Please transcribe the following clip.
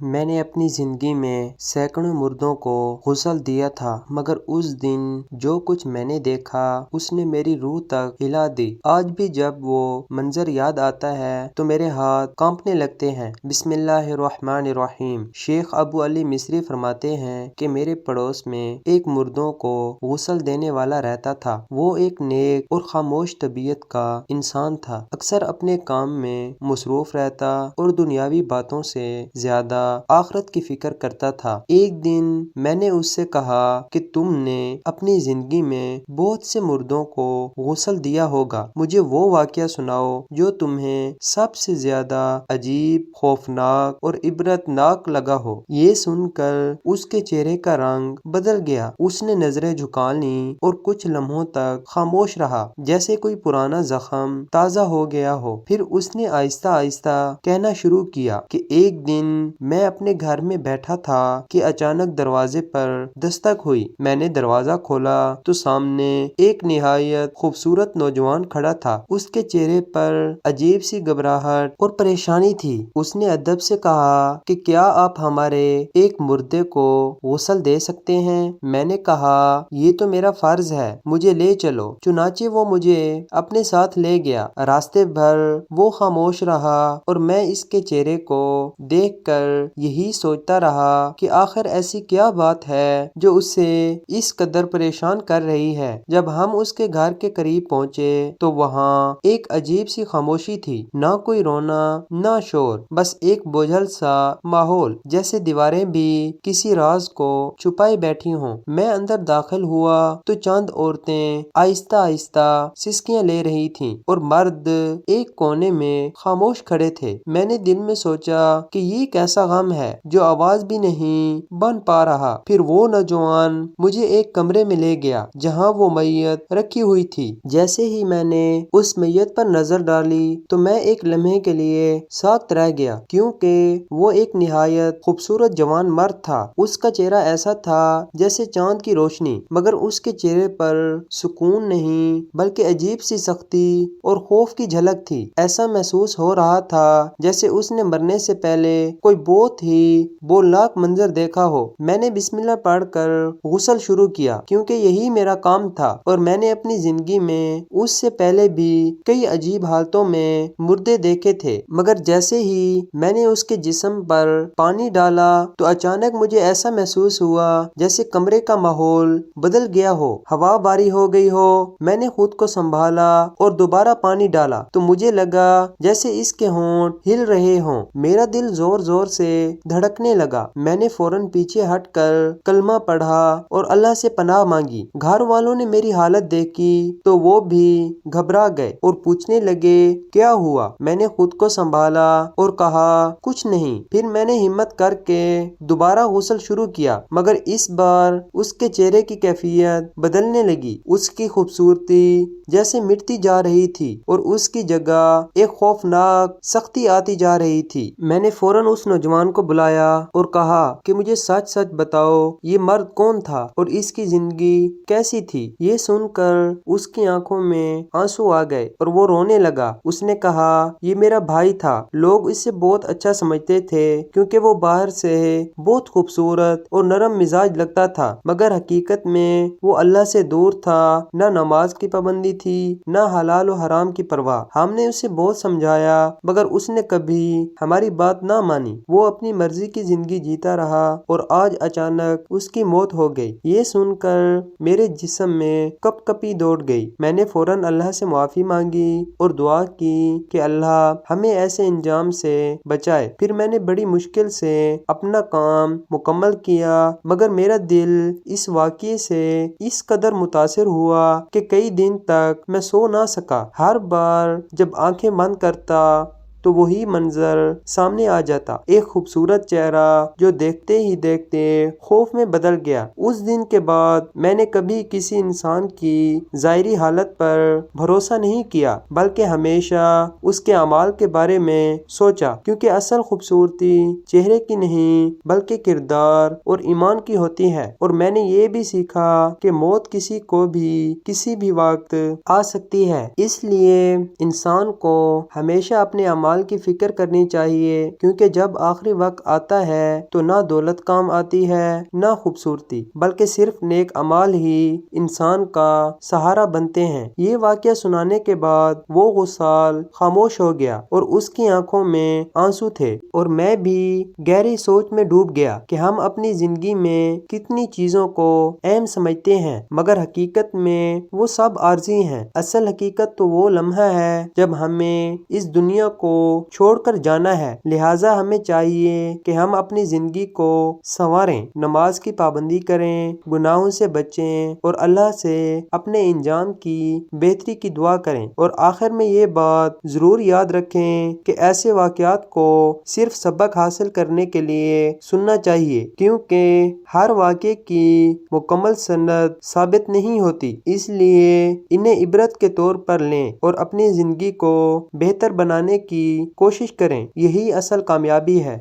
میں نے اپنی زندگی میں سینکڑوں مردوں کو غسل دیا تھا، مگر اس دن جو کچھ میں نے دیکھا اس نے میری روح تک ہلا دی۔ آج بھی جب وہ منظر یاد آتا ہے تو میرے ہاتھ کانپنے لگتے ہیں۔ بسم اللہ الرحمن الرحیم۔ شیخ ابو علی مصری فرماتے ہیں کہ میرے پڑوس میں ایک مردوں کو غسل دینے والا رہتا تھا۔ وہ ایک نیک اور خاموش طبیعت کا انسان تھا، اکثر اپنے کام میں مصروف رہتا اور دنیاوی باتوں سے زیادہ آخرت کی فکر کرتا تھا۔ ایک دن میں نے اس سے کہا کہ تم نے اپنی زندگی میں بہت سے مردوں کو غسل دیا ہوگا، مجھے وہ واقعہ سناؤ جو تمہیں سب سے زیادہ عجیب، خوفناک اور عبرتناک لگا ہو۔ یہ سن کر اس کے چہرے کا رنگ بدل گیا، اس نے نظریں جھکا لیں اور کچھ لمحوں تک خاموش رہا، جیسے کوئی پرانا زخم تازہ ہو گیا ہو۔ پھر اس نے آہستہ آہستہ کہنا شروع کیا کہ ایک دن میں اپنے گھر میں بیٹھا تھا کہ اچانک دروازے پر دستک ہوئی۔ میں نے دروازہ کھولا تو سامنے ایک نہایت خوبصورت نوجوان کھڑا تھا۔ اس کے چہرے پر عجیب سی گھبراہٹ اور پریشانی تھی۔ اس نے ادب سے کہا کہ کیا آپ ہمارے ایک مردے کو غسل دے سکتے ہیں؟ میں نے کہا یہ تو میرا فرض ہے، مجھے لے چلو۔ چنانچہ وہ مجھے اپنے ساتھ لے گیا۔ راستے بھر وہ خاموش رہا اور میں اس کے چہرے کو دیکھ کر یہی سوچتا رہا کہ آخر ایسی کیا بات ہے جو اسے اس قدر پریشان کر رہی ہے۔ جب ہم اس کے گھر کے قریب پہنچے تو وہاں ایک عجیب سی خاموشی تھی، نہ کوئی رونا نہ شور، بس ایک بوجھل سا ماحول، جیسے دیواریں بھی کسی راز کو چھپائے بیٹھی ہوں۔ میں اندر داخل ہوا تو چند عورتیں آہستہ آہستہ سسکیاں لے رہی تھیں اور مرد ایک کونے میں خاموش کھڑے تھے۔ میں نے دل میں سوچا کہ یہ کیسا غم ہے جو آواز بھی نہیں بن پا رہا۔ پھر وہ نوجوان مجھے ایک کمرے میں لے گیا جہاں وہ میت رکھی ہوئی تھی۔ جیسے ہی میں نے اس میت پر نظر ڈالی تو میں ایک لمحے کے لیے ساکت رہ گیا، کیونکہ وہ ایک نہایت خوبصورت جوان مرد تھا۔ اس کا چہرہ ایسا تھا جیسے چاند کی روشنی، مگر اس کے چہرے پر سکون نہیں بلکہ عجیب سی سختی اور خوف کی جھلک تھی۔ ایسا محسوس ہو رہا تھا جیسے اس نے مرنے سے پہلے کوئی بہت ہی بولناک منظر دیکھا ہو۔ میں نے بسم اللہ پڑھ کر غسل شروع کیا، کیونکہ یہی میرا کام تھا، اور میں نے اپنی زندگی میں اس سے پہلے بھی کئی عجیب حالتوں میں مردے دیکھے تھے، مگر جیسے ہی میں نے اس کے جسم پر پانی ڈالا تو اچانک مجھے ایسا محسوس ہوا جیسے کمرے کا ماحول بدل گیا ہو، ہوا باری ہو گئی ہو۔ میں نے خود کو سنبھالا اور دوبارہ پانی ڈالا تو مجھے لگا جیسے اس کے ہونٹ ہل رہے ہوں۔ میرا دل زور زور سے دھڑکنے لگا۔ میں نے فوراً پیچھے ہٹ کر کلمہ پڑھا اور اللہ سے پناہ مانگی۔ گھر والوں نے میری حالت دیکھی تو وہ بھی گھبرا گئے اور پوچھنے لگے کیا ہوا؟ میں نے خود کو سنبھالا اور کہا کچھ نہیں۔ پھر میں نے ہمت کر کے دوبارہ غسل شروع کیا، مگر اس بار اس کے چہرے کی کیفیت بدلنے لگی۔ اس کی خوبصورتی جیسے مٹتی جا رہی تھی اور اس کی جگہ ایک خوفناک سختی آتی جا رہی تھی۔ میں نے فوراً اس نوجوان کو بلایا اور کہا کہ مجھے سچ سچ بتاؤ یہ مرد کون تھا اور اس کی زندگی کیسی تھی؟ یہ سن کر اس کی آنکھوں میں آنسو آ گئے اور وہ رونے لگا۔ اس نے کہا یہ میرا بھائی تھا، لوگ اسے بہت اچھا سمجھتے تھے کیونکہ وہ باہر سے بہت خوبصورت اور نرم مزاج لگتا تھا، مگر حقیقت میں وہ اللہ سے دور تھا۔ نہ نماز کی پابندی تھی نہ حلال و حرام کی پرواہ۔ ہم نے اسے بہت سمجھایا مگر اس نے کبھی ہماری بات نہ مانی۔ وہ اپنی مرضی کی زندگی جیتا رہا اور آج اچانک اس کی موت ہو گئی۔ یہ سن کر میرے جسم میں کپ کپی دوڑ گئی۔ میں نے فوراً اللہ سے معافی مانگی اور دعا کی کہ اللہ ہمیں ایسے انجام سے بچائے۔ پھر میں نے بڑی مشکل سے اپنا کام مکمل کیا، مگر میرا دل اس واقعے سے اس قدر متاثر ہوا کہ کئی دن تک میں سو نہ سکا۔ ہر بار جب آنکھیں بند کرتا تو وہی منظر سامنے آ جاتا، ایک خوبصورت چہرہ جو دیکھتے ہی دیکھتے خوف میں بدل گیا۔ اس دن کے بعد میں نے کبھی کسی انسان کی ظاہری حالت پر بھروسہ نہیں کیا، بلکہ ہمیشہ اس کے اعمال کے بارے میں سوچا، کیونکہ اصل خوبصورتی چہرے کی نہیں بلکہ کردار اور ایمان کی ہوتی ہے۔ اور میں نے یہ بھی سیکھا کہ موت کسی کو بھی کسی بھی وقت آ سکتی ہے، اس لیے انسان کو ہمیشہ اپنے اعمال مال کی فکر کرنی چاہیے، کیونکہ جب آخری وقت آتا ہے تو نہ دولت کام آتی ہے نہ خوبصورتی، بلکہ صرف نیک اعمال ہی انسان کا سہارا بنتے ہیں۔ یہ واقعہ سنانے کے بعد وہ غسال خاموش ہو گیا اور اس کی آنکھوں میں آنسو تھے، اور میں بھی گہری سوچ میں ڈوب گیا کہ ہم اپنی زندگی میں کتنی چیزوں کو اہم سمجھتے ہیں، مگر حقیقت میں وہ سب عارضی ہیں۔ اصل حقیقت تو وہ لمحہ ہے جب ہمیں اس دنیا کو چھوڑ کر جانا ہے، لہٰذا ہمیں چاہیے کہ ہم اپنی زندگی کو سنواریں، نماز کی پابندی کریں، گناہوں سے بچیں اور اللہ سے اپنے انجام کی بہتری کی دعا کریں، اور آخر میں یہ بات ضرور یاد رکھیں کہ ایسے واقعات کو صرف سبق حاصل کرنے کے لیے سننا چاہیے، کیونکہ ہر واقعے کی مکمل سند ثابت نہیں ہوتی، اس لیے انہیں عبرت کے طور پر لیں اور اپنی زندگی کو بہتر بنانے کی کوشش کریں، یہی اصل کامیابی ہے۔